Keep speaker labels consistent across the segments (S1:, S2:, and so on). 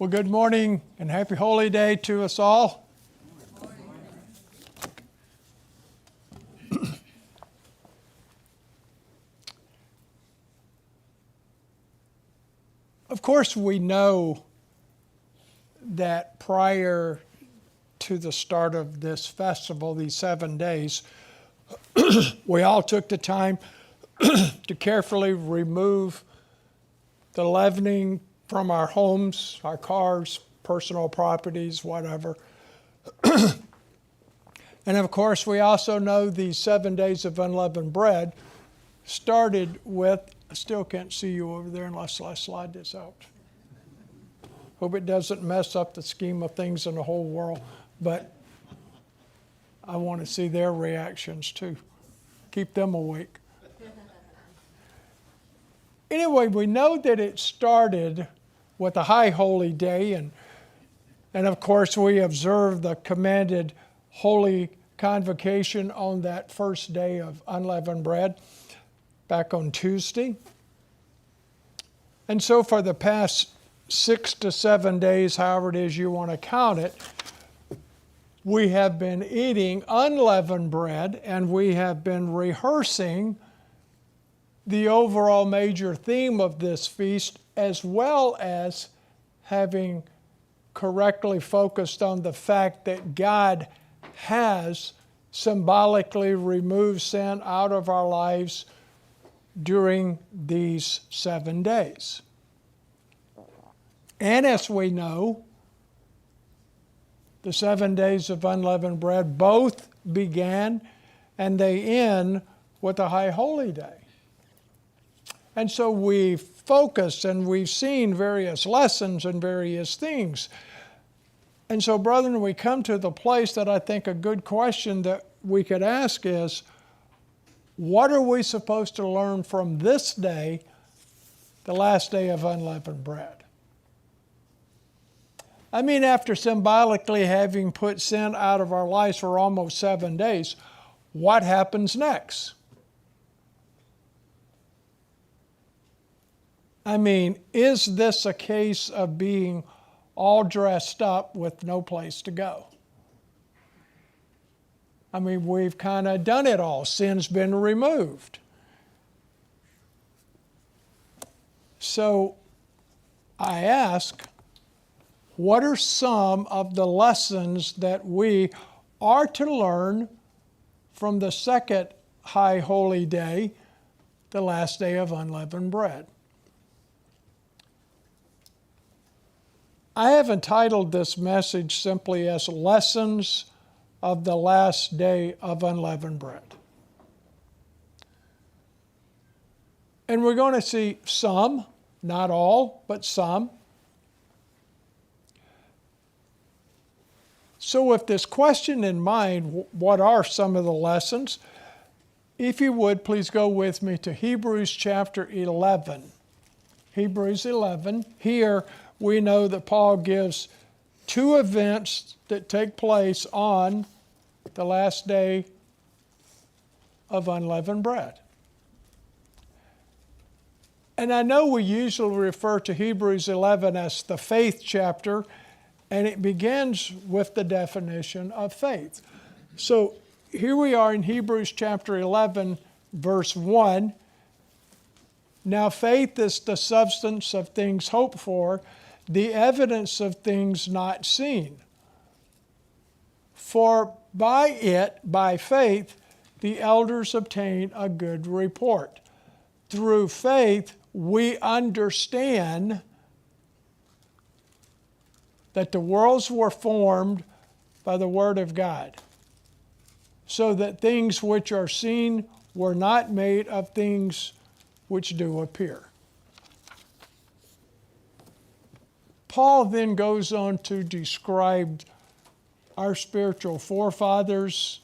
S1: Well, good morning and happy holy day to us all. Of course, we know that prior to the start of this festival, these 7 days, we all took the time to carefully remove the leavening from our homes, our cars, personal properties, whatever. And of course, we also know these 7 days of unleavened bread started with, I still can't see you over there unless I slide this out. Hope it doesn't mess up the scheme of things in the whole world, but I want to see their reactions too. Keep them awake. Anyway, we know that it started with a high holy day, and of course we observed the commanded holy convocation on that first day of unleavened bread back on Tuesday. And so for the past 6 to 7 days, however it is you want to count it, we have been eating unleavened bread, and we have been rehearsing the overall major theme of this feast, as well as having correctly focused on the fact that God has symbolically removed sin out of our lives during these 7 days. And as we know, the 7 days of unleavened bread both began and they end with a high holy day. And so we've focused and we've seen various lessons and various things. And so, brethren, we come to the place that I think a good question that we could ask is, what are we supposed to learn from this day, the last day of unleavened bread? I mean, after symbolically having put sin out of our lives for almost 7 days, what happens next? I mean, is this a case of being all dressed up with no place to go? I mean, we've kind of done it all. Sin's been removed. So I ask, what are some of the lessons that we are to learn from the second high holy day, the last day of unleavened bread? I have entitled this message simply as Lessons of the Last Day of Unleavened Bread. And we're going to see some, not all, but some. So with this question in mind, what are some of the lessons? If you would, please go with me to Hebrews chapter 11. Hebrews 11. Here we know that Paul gives 2 events that take place on the last day of unleavened bread. And I know we usually refer to Hebrews 11 as the faith chapter, and it begins with the definition of faith. So here we are in Hebrews chapter 11, verse 1. Now faith is the substance of things hoped for, the evidence of things not seen. For by it, by faith, the elders obtained a good report. Through faith, we understand that the worlds were formed by the word of God, so that things which are seen were not made of things which do appear. Paul then goes on to describe our spiritual forefathers,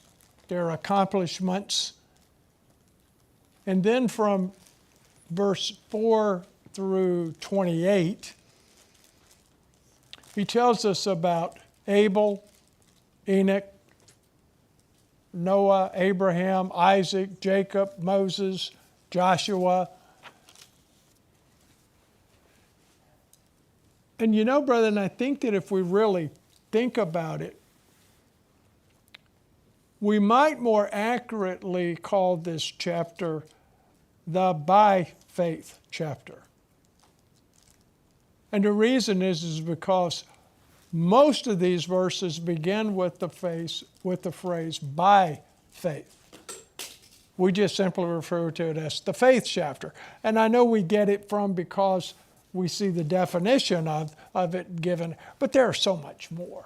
S1: their accomplishments. And then from verse 4 through 28, he tells us about Abel, Enoch, Noah, Abraham, Isaac, Jacob, Moses, Joshua, And you know, brethren, I think that if we really think about it, we might more accurately call this chapter the by faith chapter. And the reason is because most of these verses begin with the phrase by faith. We just simply refer to it as the faith chapter. And I know we get it from because we see the definition of it given, but there's so much more.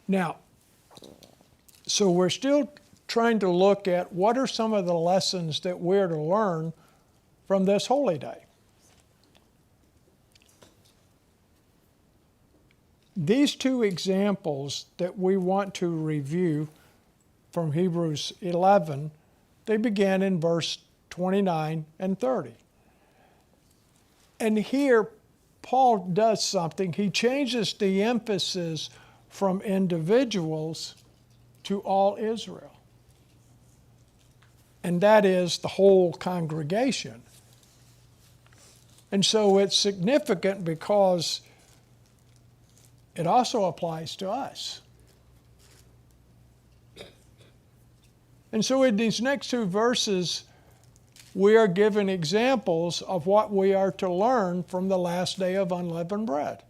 S1: Now, so we're still trying to look at what are some of the lessons that we're to learn from this holy day. These two examples that we want to review from Hebrews 11, they begin in verse 29 and 30. And here, Paul does something. He changes the emphasis from individuals to all Israel. And that is the whole congregation. And so it's significant because it also applies to us. And so in these next two verses, we are given examples of what we are to learn from the last day of unleavened bread.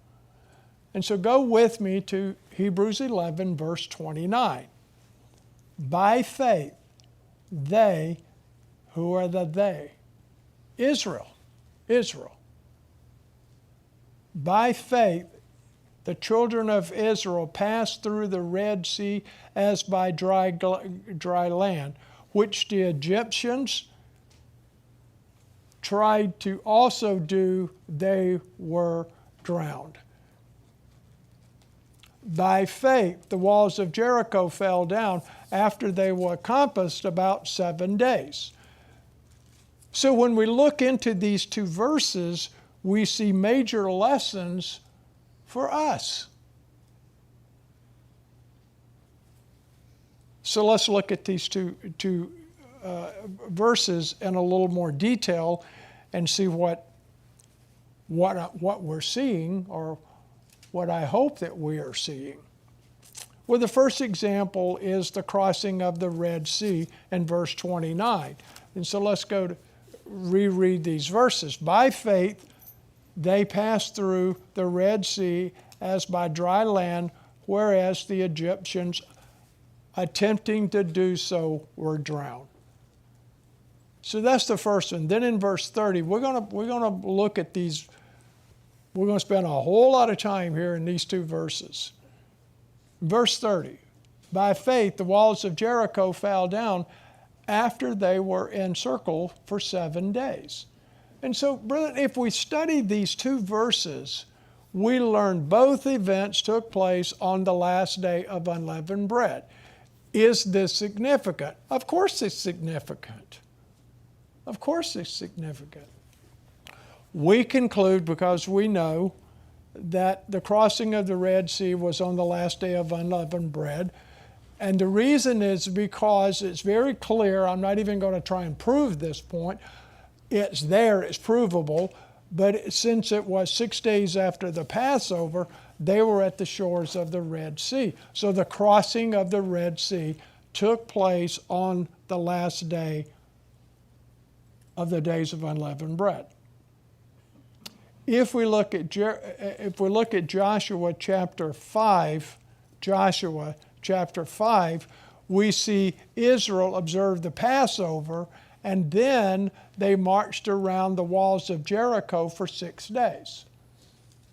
S1: And so go with me to Hebrews 11, verse 29. By faith, they, who are the they? Israel. By faith, the children of Israel passed through the Red Sea as by dry land, which the Egyptians tried to also do, they were drowned. By faith, the walls of Jericho fell down after they were compassed about 7 days. So when we look into these two verses, we see major lessons for us. So let's look at these two verses in a little more detail and see what we're seeing, or what I hope that we are seeing. Well, the first example is the crossing of the Red Sea in verse 29. And so let's go to reread these verses. By faith, they passed through the Red Sea as by dry land, whereas the Egyptians, attempting to do so, were drowned. So that's the first one. Then in verse 30, we're going to look at these. We're going to spend a whole lot of time here in these two verses. Verse 30, by faith, the walls of Jericho fell down after they were encircled for 7 days. And so, brethren, if we study these two verses, we learn both events took place on the last day of unleavened bread. Is this significant? Of course it's significant. Of course it's significant. We conclude, because we know that the crossing of the Red Sea was on the last day of unleavened bread. And the reason is because it's very clear. I'm not even going to try and prove this point. It's there, it's provable. But since it was 6 days after the Passover, they were at the shores of the Red Sea. So the crossing of the Red Sea took place on the last day of the days of unleavened bread. If we look at Joshua chapter 5, we see Israel observe the Passover, and then they marched around the walls of Jericho for 6 days.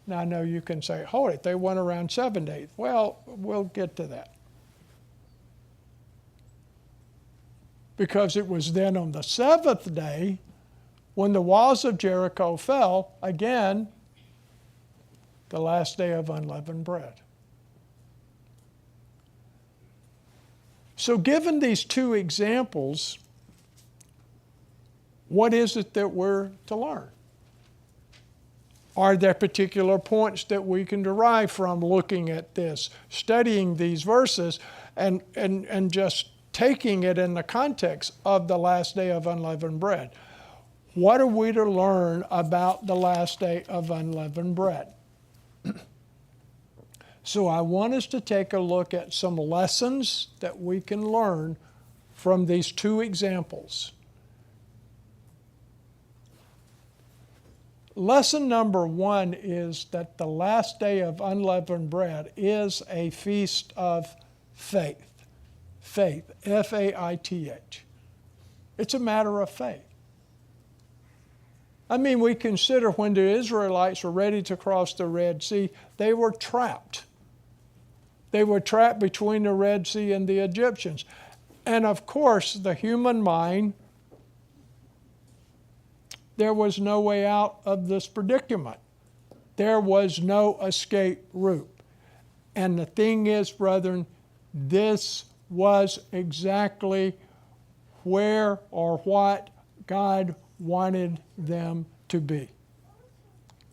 S1: Now I know you can say, hold it, they went around 7 days. Well, we'll get to that. Because it was then on the seventh day, when the walls of Jericho fell, again, the last day of unleavened bread. So given these two examples, what is it that we're to learn? Are there particular points that we can derive from looking at this, studying these verses, and just taking it in the context of the last day of unleavened bread? What are we to learn about the last day of unleavened bread? So I want us to take a look at some lessons that we can learn from these two examples. Lesson number one is that the last day of unleavened bread is a feast of faith. Faith, F-A-I-T-H. It's a matter of faith. I mean, we consider when the Israelites were ready to cross the Red Sea, they were trapped. They were trapped between the Red Sea and the Egyptians. And of course, the human mind, there was no way out of this predicament. There was no escape route. And the thing is, brethren, this was exactly where or what God wanted them to be.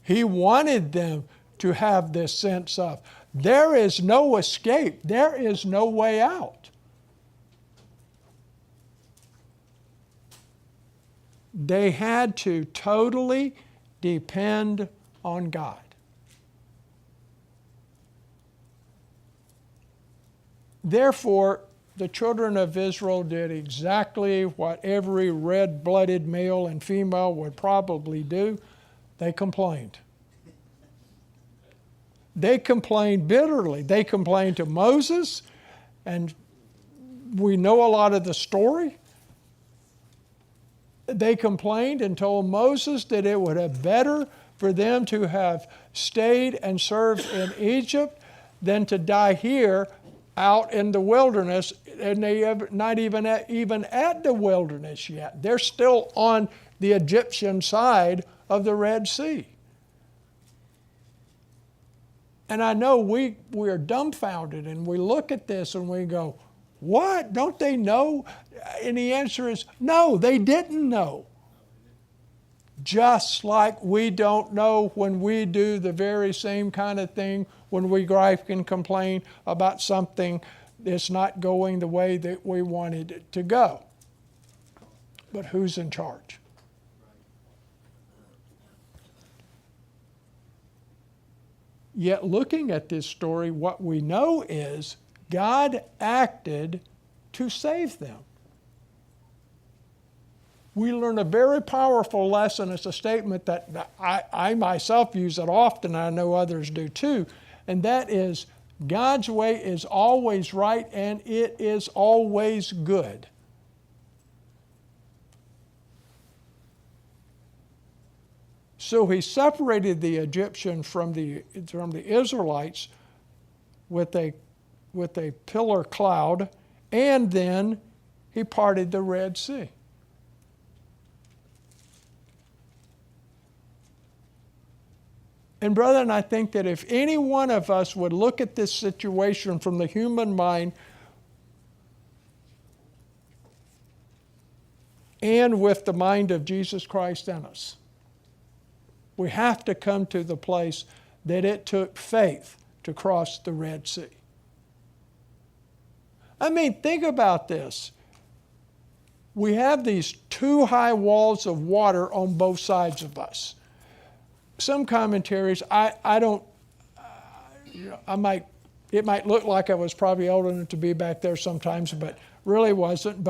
S1: He wanted them to have this sense of, there is no escape, there is no way out. They had to totally depend on God. Therefore, the children of Israel did exactly what every red-blooded male and female would probably do. They complained. They complained bitterly. They complained to Moses, and we know a lot of the story. They complained and told Moses that it would have better for them to have stayed and served in Egypt than to die here out in the wilderness, and they are not even at the wilderness yet. They're still on the Egyptian side of the Red Sea. And I know we are dumbfounded, and we look at this and we go, what? Don't they know? And the answer is, no, they didn't know. Just like we don't know when we do the very same kind of thing when we gripe and complain about something that's not going the way that we wanted it to go. But who's in charge? Yet looking at this story, what we know is God acted to save them. We learn a very powerful lesson. It's a statement that I myself use it often, and I know others do too, and that is God's way is always right and it is always good. So he separated the Egyptian from the Israelites with a pillar cloud, and then he parted the Red Sea. And brethren, I think that if any one of us would look at this situation from the human mind and with the mind of Jesus Christ in us, we have to come to the place that it took faith to cross the Red Sea. I mean, think about this. We have these two high walls of water on both sides of us. Some commentaries, it might look like I was probably old enough to be back there sometimes, but really wasn't.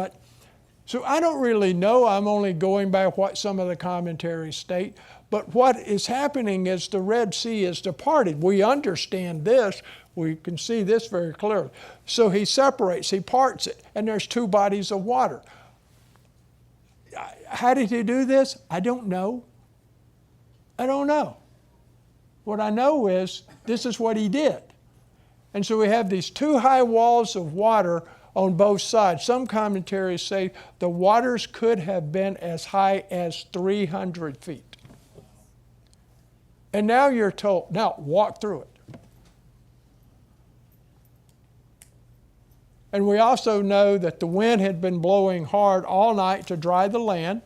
S1: So I don't really know. I'm only going by what some of the commentaries state. But what is happening is the Red Sea is departed. We understand this. We can see this very clearly. So he separates, he parts it, and there's two bodies of water. How did he do this? I don't know. I don't know. What I know is this is what he did. And so we have these two high walls of water on both sides. Some commentaries say the waters could have been as high as 300 feet. And now you're told, now walk through it. And we also know that the wind had been blowing hard all night to dry the land.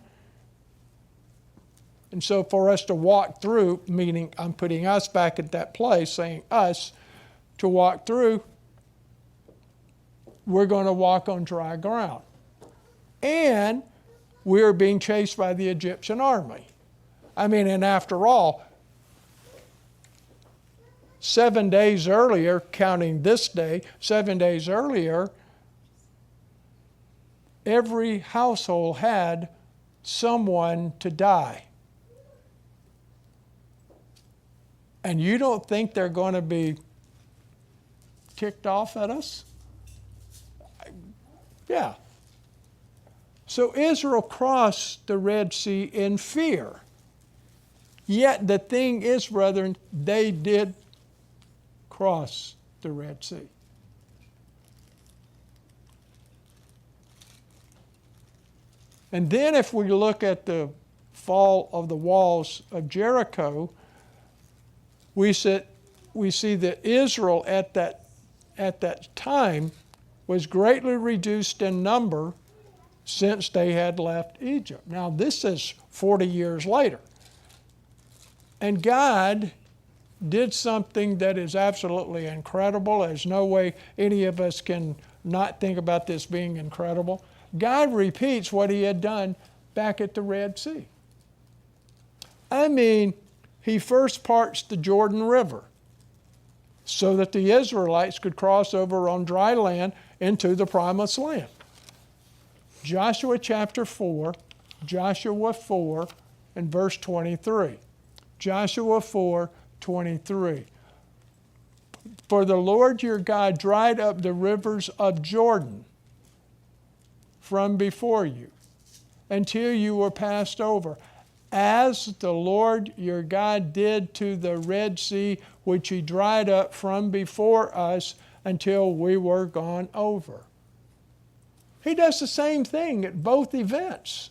S1: And so for us to walk through, meaning I'm putting us back at that place, saying us, to walk through, we're going to walk on dry ground. And we are being chased by the Egyptian army. I mean, and after all, 7 days earlier, counting this day, 7 days earlier, every household had someone to die. And you don't think they're going to be ticked off at us? Yeah. So Israel crossed the Red Sea in fear. Yet the thing is, brethren, they did cross the Red Sea. And then if we look at the fall of the walls of Jericho, we see that Israel at that time was greatly reduced in number since they had left Egypt. Now this is 40 years later. And God did something that is absolutely incredible. There's no way any of us can not think about this being incredible. God repeats what he had done back at the Red Sea. I mean, he first parts the Jordan River so that the Israelites could cross over on dry land into the promised land. Joshua chapter 4, Joshua 4 and verse 23. Joshua 4:23. For the Lord your God dried up the rivers of Jordan from before you until you were passed over, as the Lord your God did to the Red Sea, which he dried up from before us until we were gone over. He does the same thing at both events.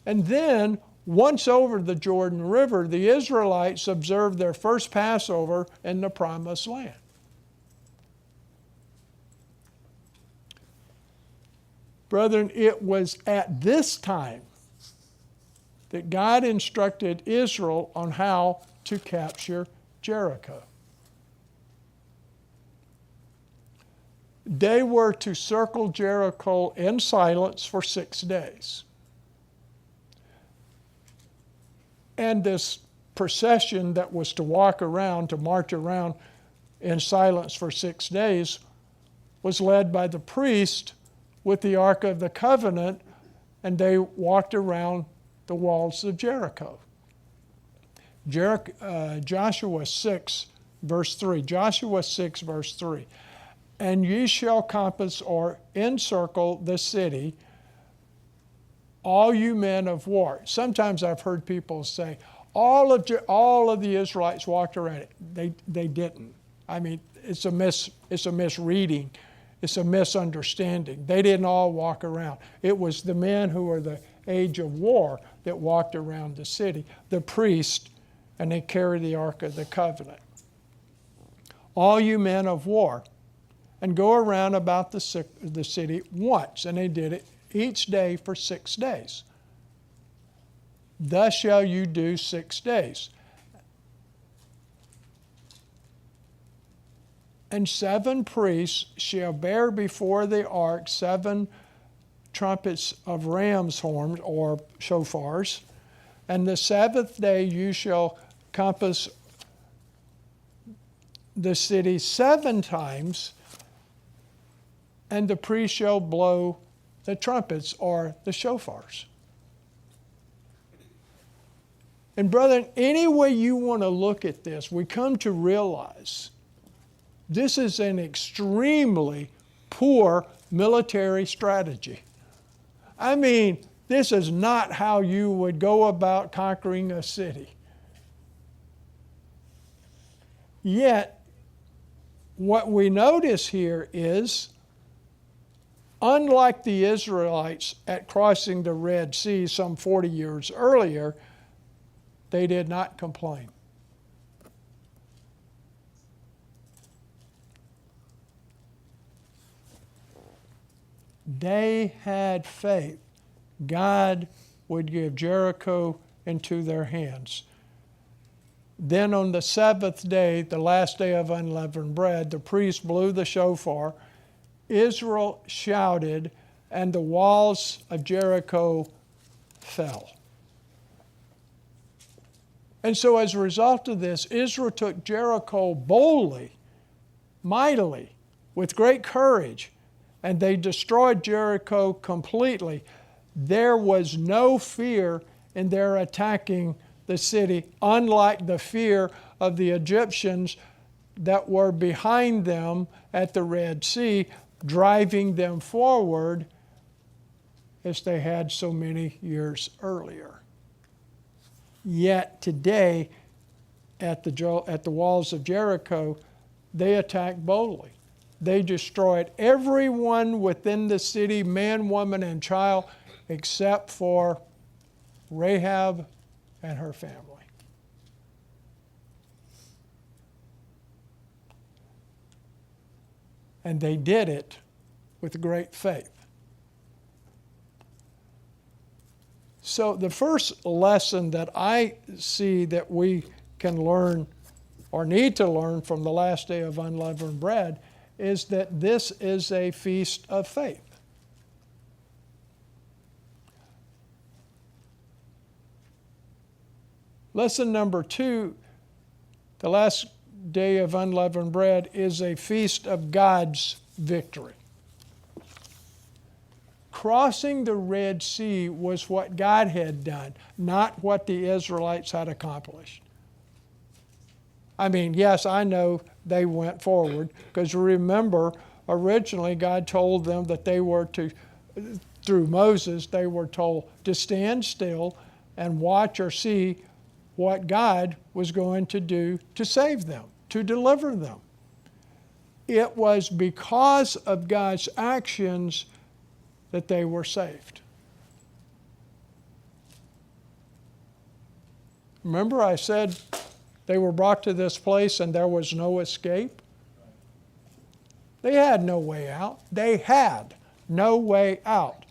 S1: And then, once over the Jordan River, the Israelites observed their first Passover in the Promised Land. Brethren, it was at this time that God instructed Israel on how to capture Jericho. They were to circle Jericho in silence for 6 days. And this procession that was to walk around, to march around in silence for 6 days, was led by the priest with the Ark of the Covenant, and they walked around the walls of Jericho. Joshua 6, verse 3. Joshua 6, verse 3. And ye shall compass or encircle the city, all you men of war. Sometimes I've heard people say, all of the Israelites walked around it. They didn't. I mean, it's a misreading. It's a misunderstanding. They didn't all walk around. It was the men who were the age of war that walked around the city, the priest, and they carried the Ark of the Covenant. All you men of war, and go around about the city once, and they did it each day for 6 days. Thus shall you do 6 days. And 7 priests shall bear before the ark 7 trumpets of ram's horns, or shofars. And the 7th day you shall compass the city 7 times, and the priest shall blow the trumpets, or the shofars. And brethren, any way you want to look at this, we come to realize this is an extremely poor military strategy. I mean, this is not how you would go about conquering a city. Yet, what we notice here is, unlike the Israelites at crossing the Red Sea some 40 years earlier, they did not complain. They had faith God would give Jericho into their hands. Then on the 7th day, the last day of unleavened bread, the priest blew the shofar. Israel shouted, and the walls of Jericho fell. And so as a result of this, Israel took Jericho boldly, mightily, with great courage, and they destroyed Jericho completely. There was no fear in their attacking the city, unlike the fear of the Egyptians that were behind them at the Red Sea, driving them forward as they had so many years earlier. Yet today, at the walls of Jericho, they attacked boldly. They destroyed everyone within the city, man, woman, and child, except for Rahab and her family. And they did it with great faith. So the first lesson that I see that we can learn or need to learn from the last day of unleavened bread is that this is a feast of faith. Lesson number 2, the last day of unleavened bread is a feast of God's victory. Crossing the Red Sea was what God had done, not what the Israelites had accomplished. I mean, yes, I know they went forward, because remember, originally God told them that they were to, through Moses, they were told to stand still and watch or see what God was going to do to save them, to deliver them. It was because of God's actions that they were saved. Remember I said they were brought to this place and there was no escape? They had no way out. They had no way out.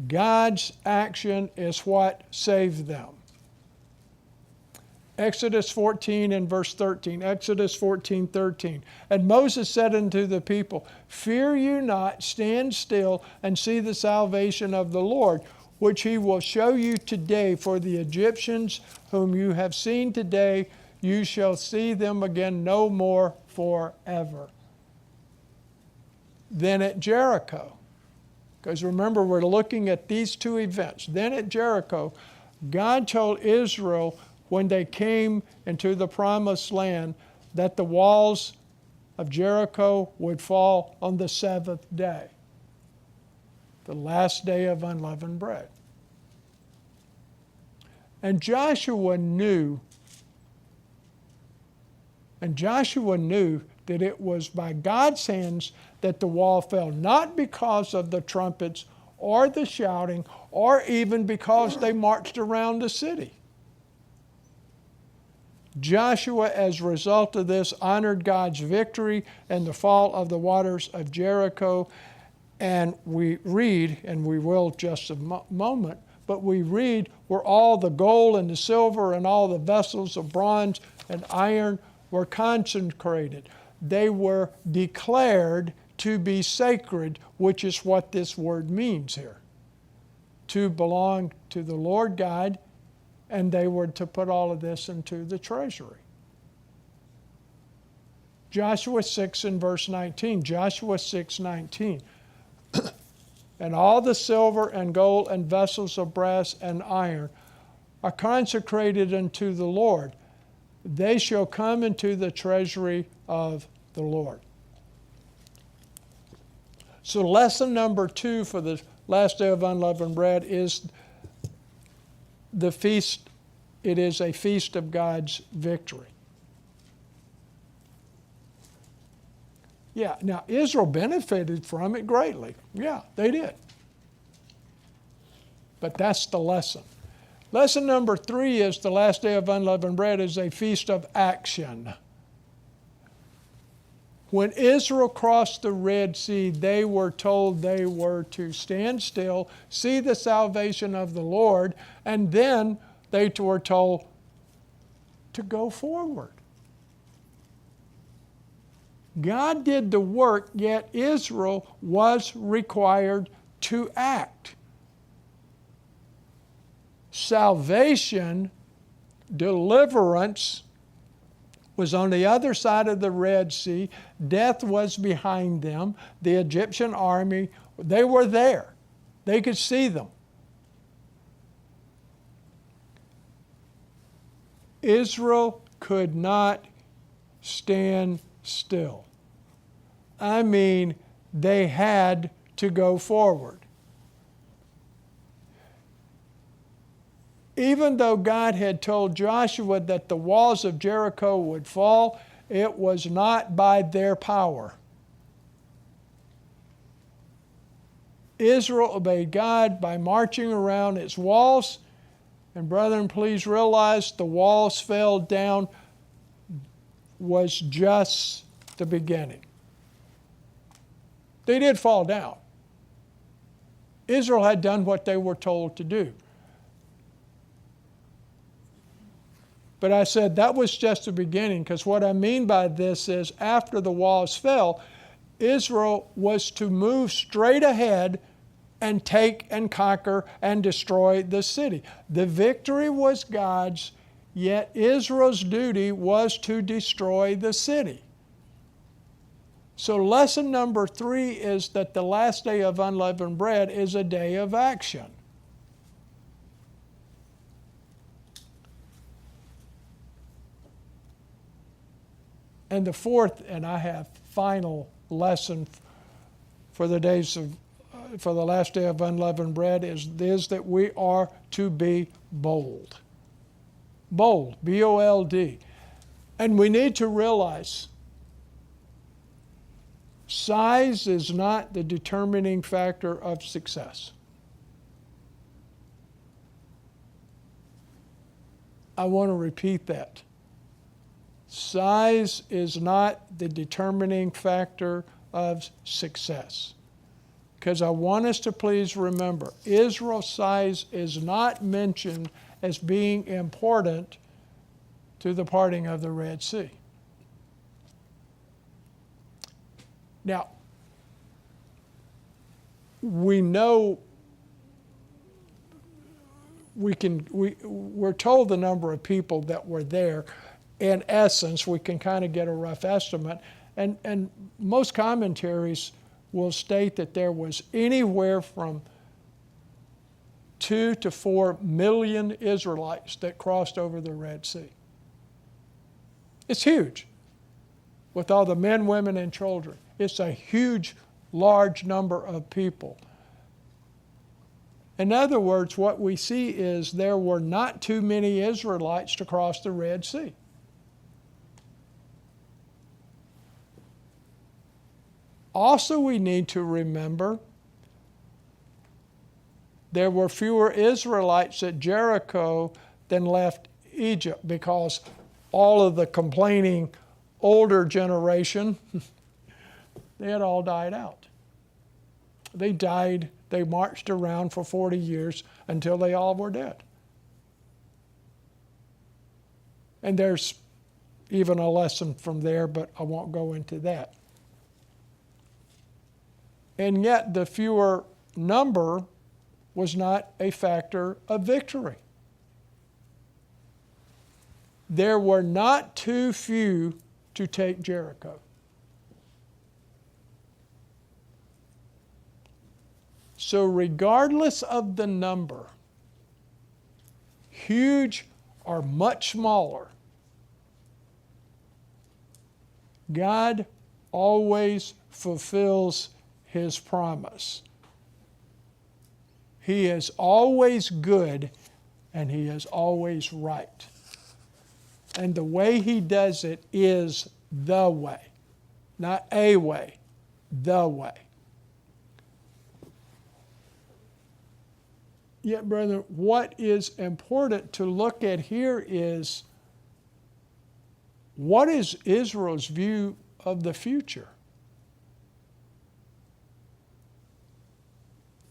S1: God's action is what saved them. Exodus 14 and verse 13. Exodus 14:13. And Moses said unto the people, Fear you not, stand still and see the salvation of the Lord, which he will show you today. For the Egyptians whom you have seen today, you shall see them again no more forever. Then at Jericho, because remember we're looking at these two events. Then at Jericho, God told Israel when they came into the promised land that the walls of Jericho would fall on the seventh day, the last day of unleavened bread. And Joshua knew that it was by God's hands that the wall fell, not because of the trumpets or the shouting or even because they marched around the city. Joshua, as a result of this, honored God's victory and the fall of the waters of Jericho. And we read, and we will just a moment, but we read where all the gold and the silver and all the vessels of bronze and iron were consecrated. They were declared to be sacred, which is what this word means here. To belong to the Lord God, and they were to put all of this into the treasury. Joshua 6 and verse 19. Joshua 6:19. And all the silver and gold and vessels of brass and iron are consecrated unto the Lord. They shall come into the treasury of the Lord. So lesson number 2 for the last day of unleavened bread is the feast. It is a feast of God's victory. Yeah, now Israel benefited from it greatly. Yeah, they did. But that's the lesson. Lesson number 3 is the last day of unleavened bread is a feast of action. When Israel crossed the Red Sea, they were told they were to stand still, see the salvation of the Lord, and then they were told to go forward. God did the work, yet Israel was required to act. Salvation, deliverance, was on the other side of the Red Sea. Death was behind them. The Egyptian army, they were there. They could see them. Israel could not stand still. I mean, they had to go forward. Even though God had told Joshua that the walls of Jericho would fall, it was not by their power. Israel obeyed God by marching around its walls. And brethren, please realize the walls fell down was just the beginning. They did fall down. Israel had done what they were told to do. But I said that was just the beginning, because what I mean by this is after the walls fell, Israel was to move straight ahead and take and conquer and destroy the city. The victory was God's, yet Israel's duty was to destroy the city. So lesson number 3 is that the last day of unleavened bread is a day of action. And the fourth, and I have final lesson for the last day of unleavened bread is that we are to be bold. Bold, B-O-L-D. And we need to realize size is not the determining factor of success. I want to repeat that. Size is not the determining factor of success. Because I want us to please remember, Israel's size is not mentioned as being important to the parting of the Red Sea. Now, we know we're told the number of people that were there. In essence, we can kind of get a rough estimate. And most commentaries will state that there was anywhere from 2 to 4 million Israelites that crossed over the Red Sea. It's huge, with all the men, women, and children. It's a huge, large number of people. In other words, what we see is there were not too many Israelites to cross the Red Sea. Also, we need to remember there were fewer Israelites at Jericho than left Egypt, because all of the complaining older generation, they had all died out. They died, they marched around for 40 years until they all were dead. And there's even a lesson from there, but I won't go into that. And yet the fewer number was not a factor of victory. There were not too few to take Jericho. So regardless of the number, huge or much smaller, God always fulfills His promise. He is always good, and He is always right. And the way He does it is the way. Not a way, the way. Yet, brethren, what is important to look at here is, what is Israel's view of the future?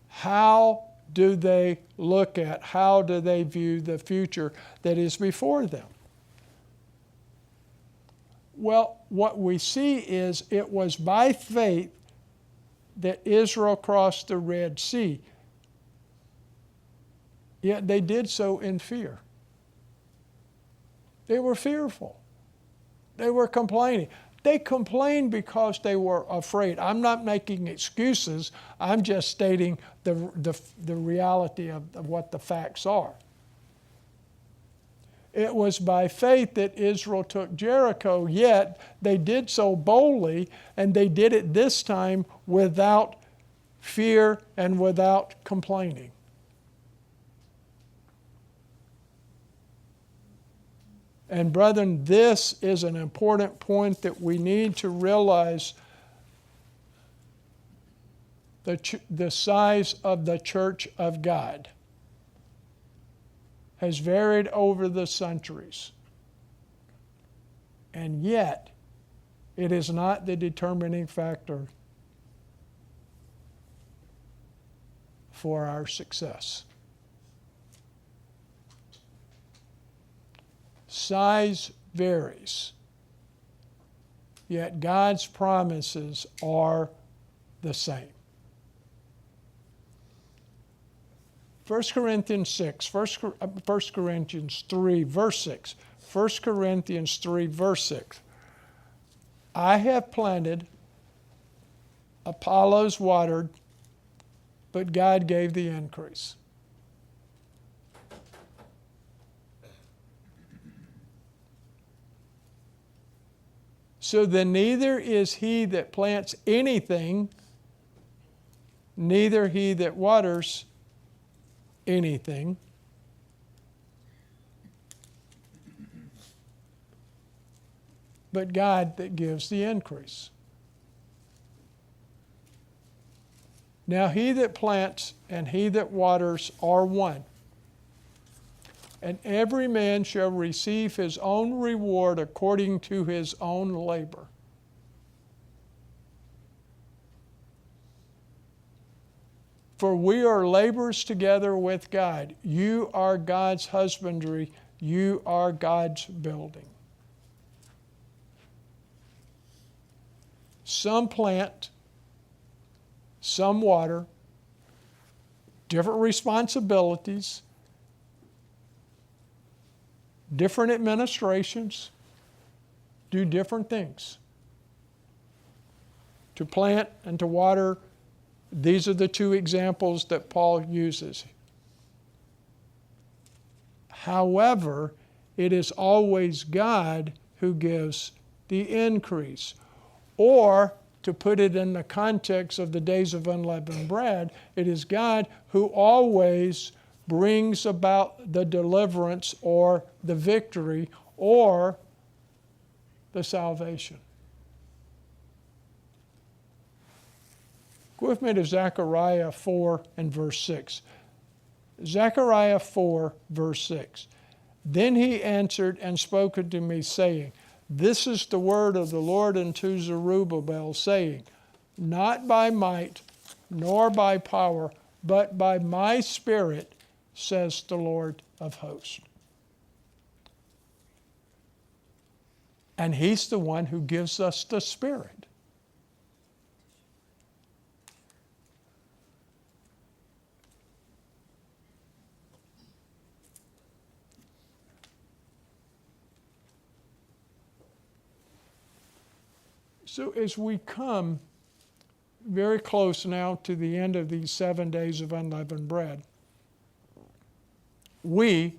S1: How do they look at, how do they view the future that is before them? Well, what we see is it was by faith that Israel crossed the Red Sea. Yet they did so in fear. They were fearful. They were complaining. They complained because they were afraid. I'm not making excuses. I'm just stating the reality of what the facts are. It was by faith that Israel took Jericho, yet they did so boldly, and they did it this time without fear and without complaining. And brethren, this is an important point that we need to realize. The size of the church of God has varied over the centuries. And yet, it is not the determining factor for our success. Size varies, yet God's promises are the same. 1 Corinthians 6, 1 Corinthians 3, verse 6. 1 Corinthians 3, verse 6. I have planted, Apollos watered, but God gave the increase. So then neither is he that plants anything, neither he that waters anything, but God that gives the increase. Now he that plants and he that waters are one, and every man shall receive his own reward according to his own labor. For we are laborers together with God. You are God's husbandry. You are God's building. Some plant, some water, different responsibilities, different administrations do different things. To plant and to water, these are the two examples that Paul uses. However, it is always God who gives the increase. Or, to put it in the context of the days of unleavened bread, it is God who always brings about the deliverance or the victory or the salvation. Go with me to Zechariah 4 and verse 6. Zechariah 4, verse 6. Then he answered and spoke unto me, saying, This is the word of the Lord unto Zerubbabel, saying, Not by might, nor by power, but by my Spirit, says the Lord of hosts. And he's the one who gives us the Spirit. So as we come very close now to the end of these 7 days of unleavened bread, we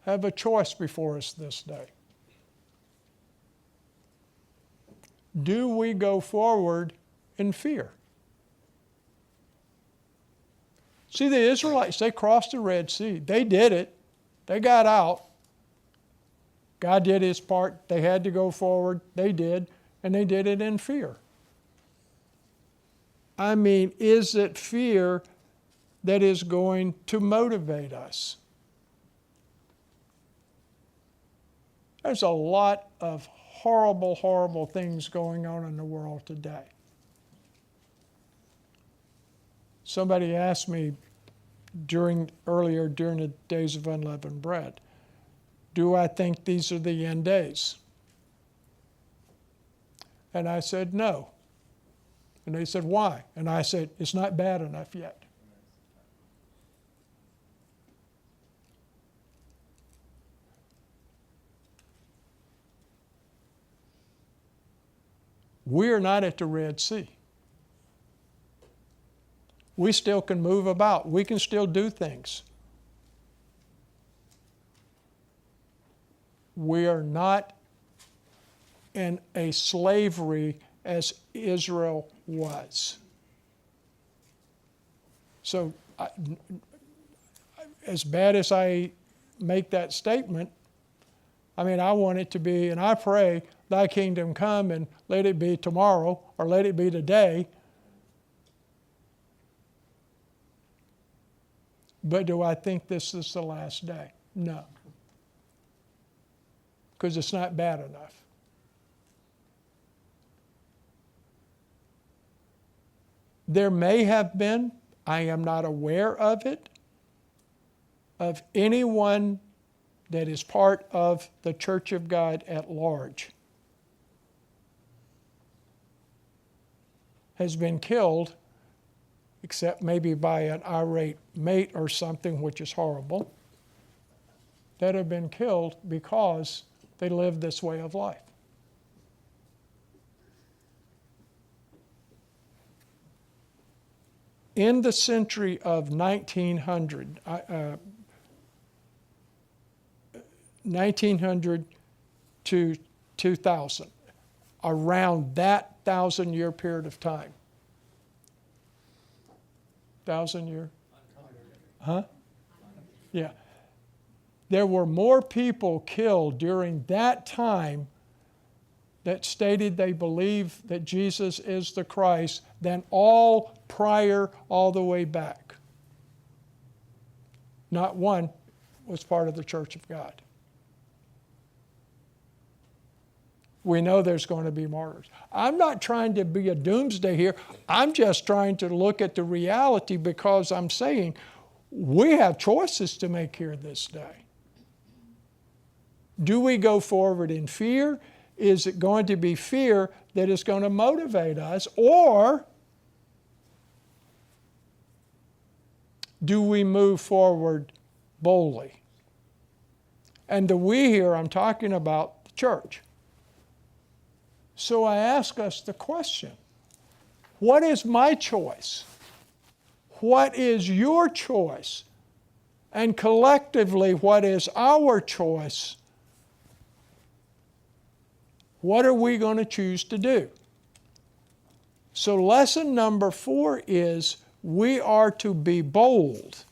S1: have a choice before us this day. Do we go forward in fear? See, the Israelites, they crossed the Red Sea. They did it. They got out. God did his part. They had to go forward. They did. And they did it in fear. I mean, is it fear that is going to motivate us? There's a lot of horrible, horrible things going on in the world today. Somebody asked me earlier during the days of unleavened bread, do I think these are the end days? And I said, no. And they said, why? And I said, it's not bad enough yet. We're not at the Red Sea. We still can move about. We can still do things. We are not in a slavery as Israel was. So, as bad as I make that statement, I mean, I want it to be, and I pray, thy kingdom come, and let it be tomorrow, or let it be today. But do I think this is the last day? No. Because it's not bad enough. There may have been, I am not aware of it, of anyone that is part of the Church of God at large has been killed, except maybe by an irate mate or something, which is horrible, that have been killed because they live this way of life. In the century of 1900 to 2000, around that 1,000-year period of time. 1,000-year? Huh? Yeah. There were more people killed during that time that stated they believe that Jesus is the Christ than all prior, all the way back. Not one was part of the Church of God. We know there's going to be martyrs. I'm not trying to be a doomsday here. I'm just trying to look at the reality, because I'm saying we have choices to make here this day. Do we go forward in fear? Is it going to be fear that is going to motivate us? Or do we move forward boldly? And the we here, I'm talking about the church. So I ask us the question, what is my choice? What is your choice? And collectively, what is our choice? What are we going to choose to do? So lesson number 4 is we are to be bold.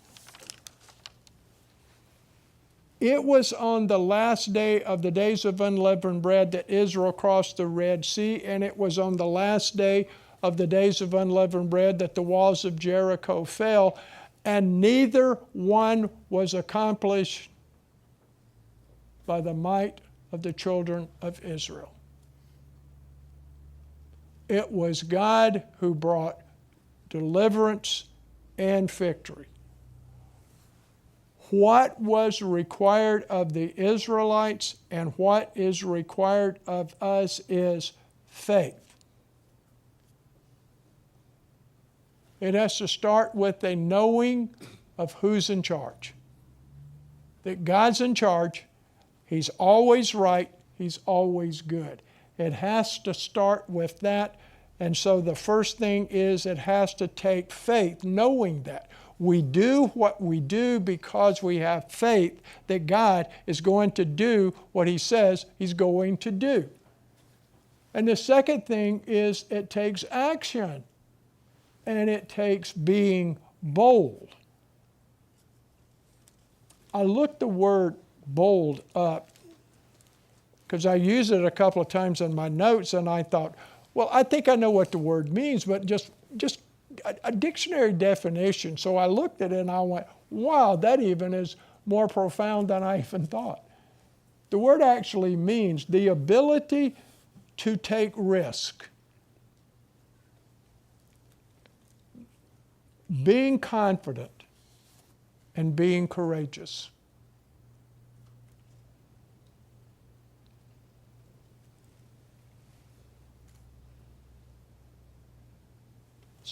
S1: It was on the last day of the days of unleavened bread that Israel crossed the Red Sea, and it was on the last day of the days of unleavened bread that the walls of Jericho fell, and neither one was accomplished by the might of the children of Israel. It was God who brought deliverance and victory. What was required of the Israelites and what is required of us is faith. It has to start with a knowing of who's in charge. That God's in charge. He's always right. He's always good. It has to start with that. And so the first thing is it has to take faith, knowing that. We do what we do because we have faith that God is going to do what He says He's going to do. And the second thing is it takes action. And it takes being bold. I looked the word bold up because I used it a couple of times in my notes, and I thought, well, I think I know what the word means, but just a dictionary definition. So I looked at it and I went, wow, that even is more profound than I even thought. The word actually means the ability to take risk. Being confident and being courageous.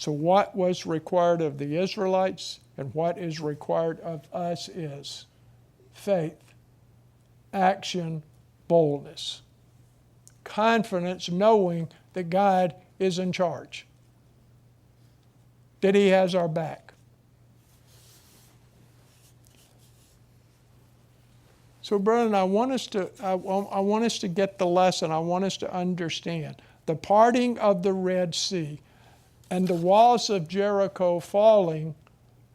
S1: So what was required of the Israelites and what is required of us is faith, action, boldness, confidence, knowing that God is in charge, that He has our back. So, brethren, I want us to get the lesson. I want us to understand the parting of the Red Sea and the walls of Jericho falling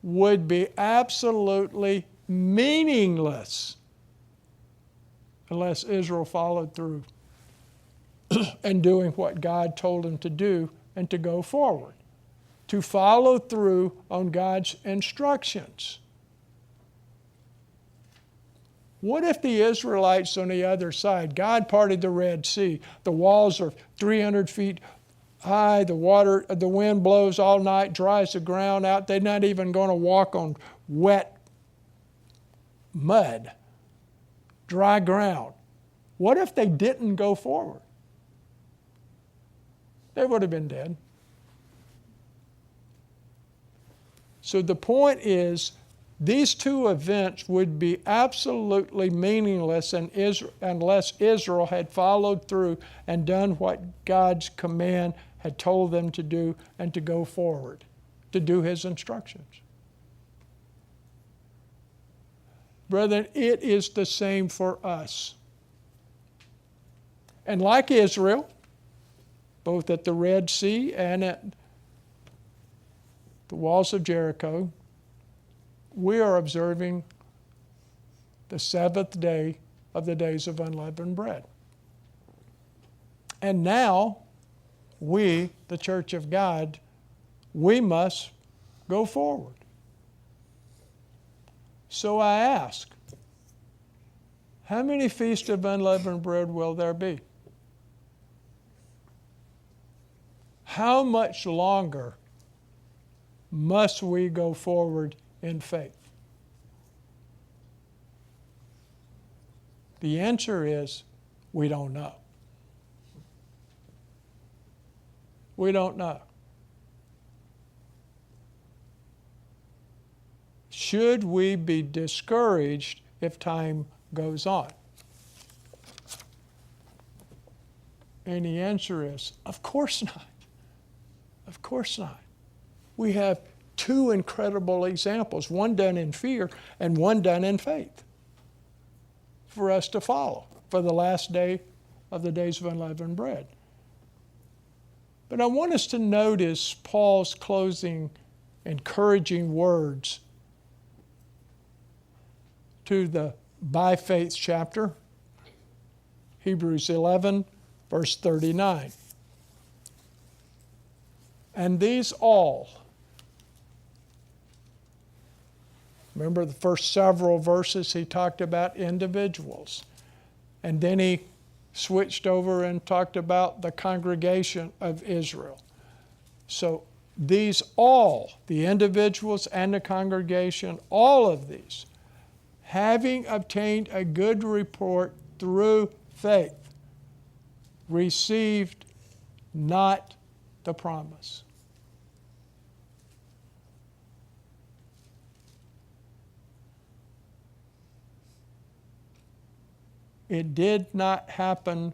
S1: would be absolutely meaningless unless Israel followed through and doing what God told them to do and to go forward, to follow through on God's instructions. What if the Israelites on the other side, God parted the Red Sea, the walls are 300 feet high, the wind blows all night, dries the ground out, they're not even going to walk on wet mud, dry ground. What if they didn't go forward? They would have been dead. So the point is, these two events would be absolutely meaningless unless Israel had followed through and done what God's command had told them to do and to go forward, to do His instructions. Brethren, it is the same for us. And like Israel, both at the Red Sea and at the walls of Jericho, we are observing the seventh day of the days of unleavened bread. And now, we, the Church of God, we must go forward. So I ask, how many feasts of unleavened bread will there be? How much longer must we go forward in faith? The answer is, we don't know. We don't know. Should we be discouraged if time goes on? And the answer is, of course not. Of course not. We have two incredible examples, one done in fear and one done in faith, for us to follow for the last day of the days of unleavened bread. But I want us to notice Paul's closing encouraging words to the by faith chapter, Hebrews 11, verse 39. And these all, remember the first several verses he talked about individuals. And then he switched over and talked about the congregation of Israel. So these all, the individuals and the congregation, all of these, having obtained a good report through faith, received not the promise. It did not happen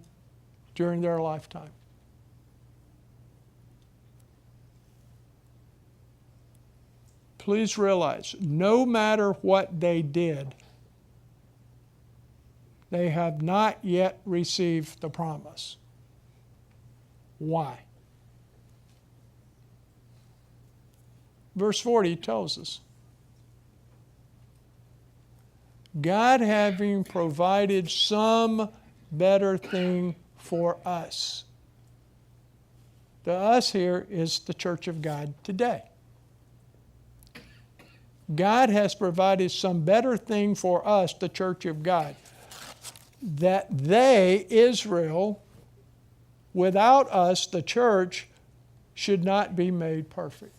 S1: during their lifetime. Please realize, no matter what they did, they have not yet received the promise. Why? Verse 40 tells us, God having provided some better thing for us. The us here is the Church of God today. God has provided some better thing for us, the Church of God, that they, Israel, without us, the church, should not be made perfect.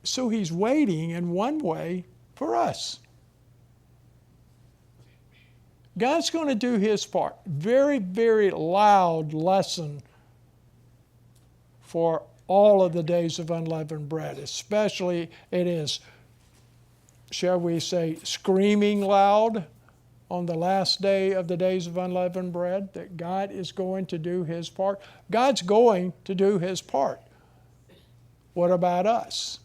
S1: So he's waiting in one way for us. God's going to do his part. Very, very loud lesson for all of the days of unleavened bread. Especially it is, shall we say, screaming loud on the last day of the days of unleavened bread, that God is going to do his part. God's going to do his part. What about us?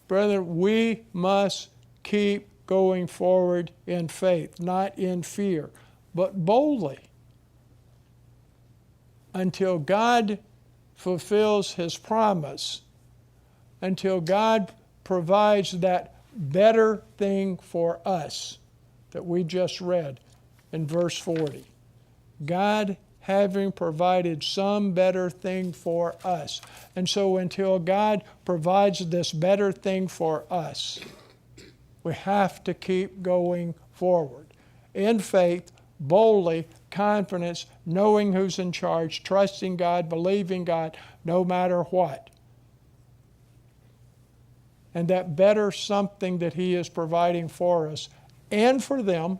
S1: Brethren, we must keep going forward in faith, not in fear, but boldly, until God fulfills his promise, until God provides that better thing for us that we just read in verse 40. God having provided some better thing for us. And so until God provides this better thing for us, we have to keep going forward in faith, boldly, confidence, knowing who's in charge, trusting God, believing God, no matter what. And that better something that he is providing for us and for them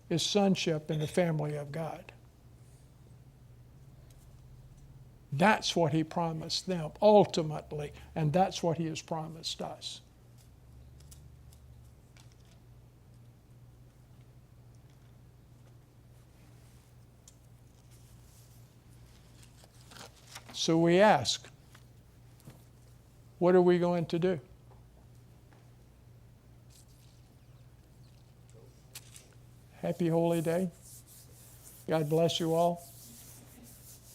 S1: is sonship in the family of God. That's what he promised them ultimately, and that's what he has promised us. So we ask, what are we going to do? Happy Holy Day. God bless you all.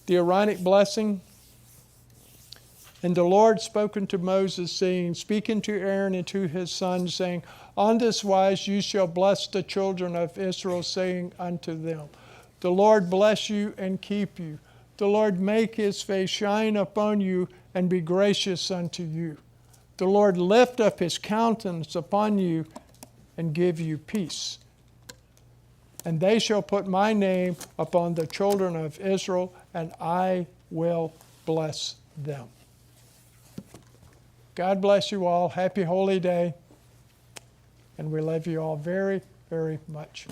S1: The Aaronic blessing. And the Lord spoke unto Moses, saying, Speak unto Aaron and to his sons, saying, On this wise you shall bless the children of Israel, saying unto them, The Lord bless you and keep you. The Lord make his face shine upon you and be gracious unto you. The Lord lift up his countenance upon you and give you peace. And they shall put my name upon the children of Israel, and I will bless them. God bless you all. Happy Holy Day. And we love you all very, very much.